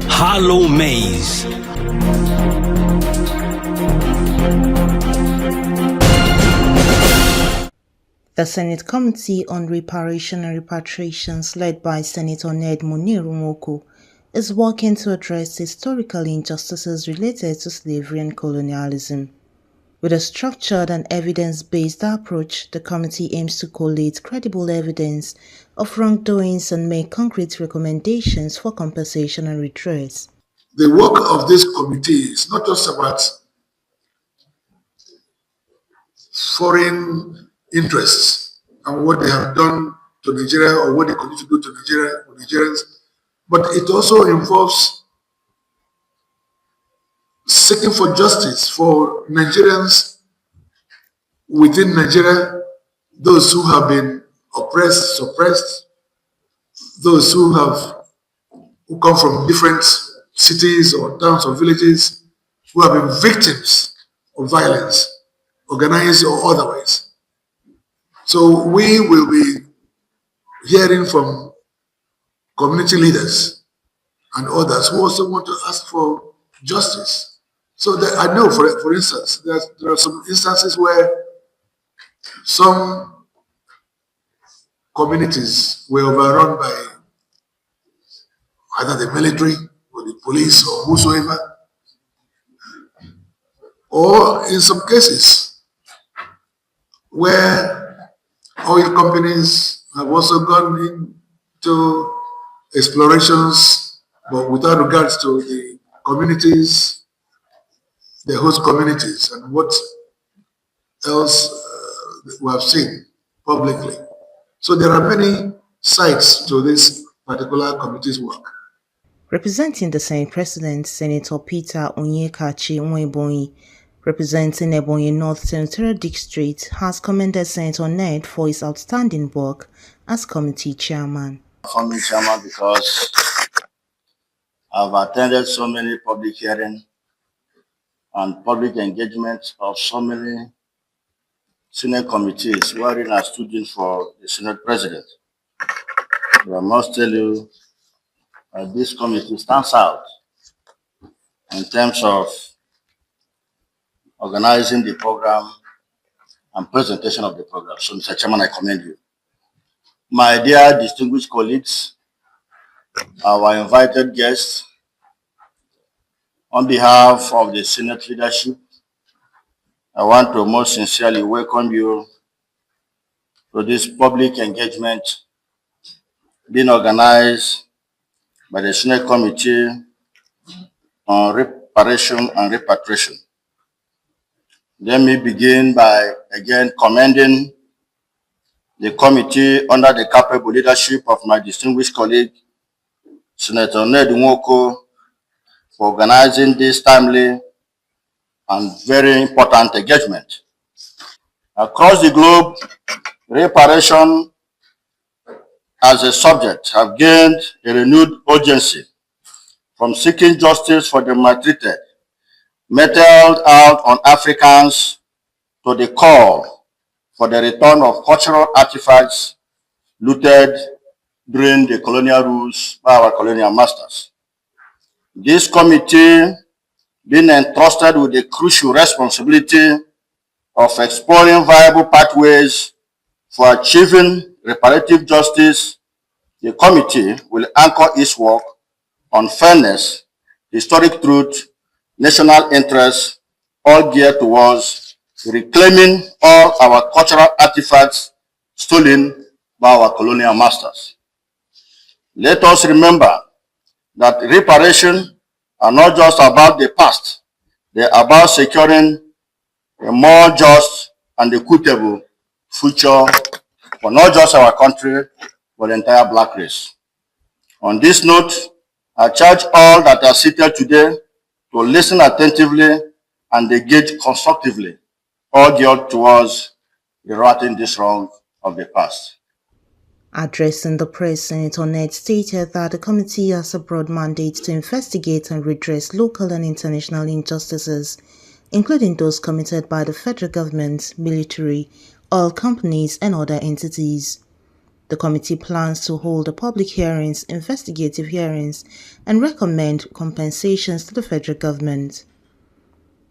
Hollow Maze. The Senate Committee on Reparations and Repatriations, led by Senator Ned Munir Nwoko, is working to address historical injustices related to slavery and colonialism. With a structured and evidence-based approach, the committee aims to collate credible evidence of wrongdoings and make concrete recommendations for compensation and redress. The work of this committee is not just about foreign interests and what they have done to Nigeria or what they continue to do to Nigeria or Nigerians, but it also involves seeking for justice for Nigerians within Nigeria, those who have been oppressed, suppressed, those who come from different cities or towns or villages, who have been victims of violence, organized or otherwise. So we will be hearing from community leaders and others who also want to ask for justice. So that I know, for instance, there are some instances where some communities were overrun by either the military or the police or whosoever, or in some cases where oil companies have also gone into explorations, but without regards to the communities, the host communities, and what else we have seen publicly. So there are many sides to this particular committee's work. Representing the Senate President, Senator Peter Onyekachi Nwebonyi, representing Ebonyi North Senatorial District, has commended Senator Ned for his outstanding work as committee chairman. I'm chairman because I've attended so many public hearings and public engagement of so many Senate committees wherein I stood in for the Senate President. But I must tell you, this committee stands out in terms of organizing the program and presentation of the program. So, Mr. Chairman, I commend you. My dear distinguished colleagues, our invited guests, on behalf of the Senate leadership, I want to most sincerely welcome you to this public engagement being organized by the Senate Committee on Reparation and Repatriation. Let me begin by again commending the committee under the capable leadership of my distinguished colleague, Senator Ned Nwoko, for organizing this timely and very important engagement. Across the globe, reparation as a subject have gained a renewed urgency, from seeking justice for the maltreated, meted out on Africans, to the call for the return of cultural artifacts looted during the colonial rules by our colonial masters. This committee being entrusted with the crucial responsibility of exploring viable pathways for achieving reparative justice, the committee will anchor its work on fairness, historic truth, national interest, all geared towards reclaiming all our cultural artifacts stolen by our colonial masters. Let us remember that reparations are not just about the past, they are about securing a more just and equitable future for not just our country, but the entire black race. On this note, I charge all that are seated today to listen attentively and engage constructively, all geared towards righting this wrong of the past. Addressing the press, Senator Ned stated that the committee has a broad mandate to investigate and redress local and international injustices, including those committed by the federal government, military, oil companies, and other entities. The committee plans to hold public hearings, investigative hearings, and recommend compensations to the federal government.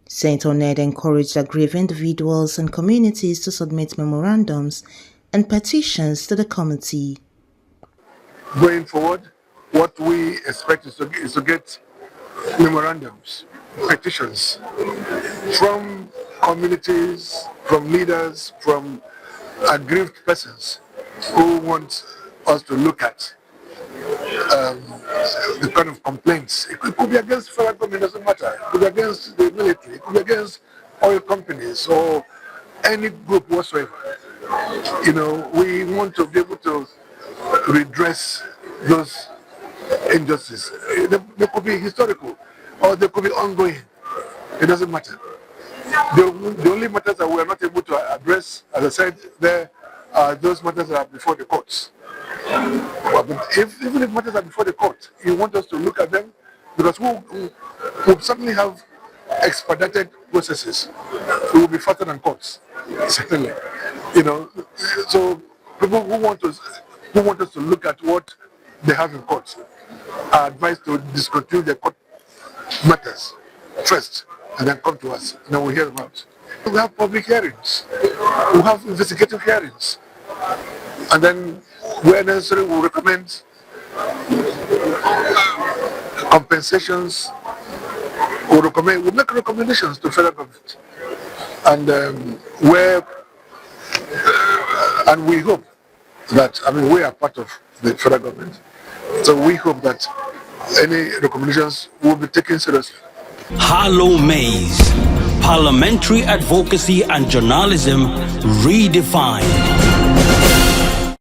Senator Ned encouraged aggrieved individuals and communities to submit memorandums and petitions to the committee. Going forward, what we expect is to get memorandums, petitions from communities, from leaders, from aggrieved persons who want us to look at the kind of complaints. It could be against federal government, it doesn't matter. It could be against the military, it could be against oil companies or any group whatsoever. You know, we want to be able to redress those injustices. They could be historical or they could be ongoing. It doesn't matter. The only matters that we are not able to address, as I said, there are those matters that are before the courts. But even if matters are before the court, you want us to look at them, because we'll certainly have expedited processes. We will be faster than courts, certainly. You know, so people who want us to look at what they have in courts are advised to discontinue their court matters first, and then come to us, and then we'll hear them out. We have public hearings, we have investigative hearings, and then where necessary we'll recommend compensations, we'll make recommendations to federal government, and and we hope that, I mean, we are part of the federal government, so we hope that any recommendations will be taken seriously. Hollow Maze. Parliamentary advocacy and journalism redefined.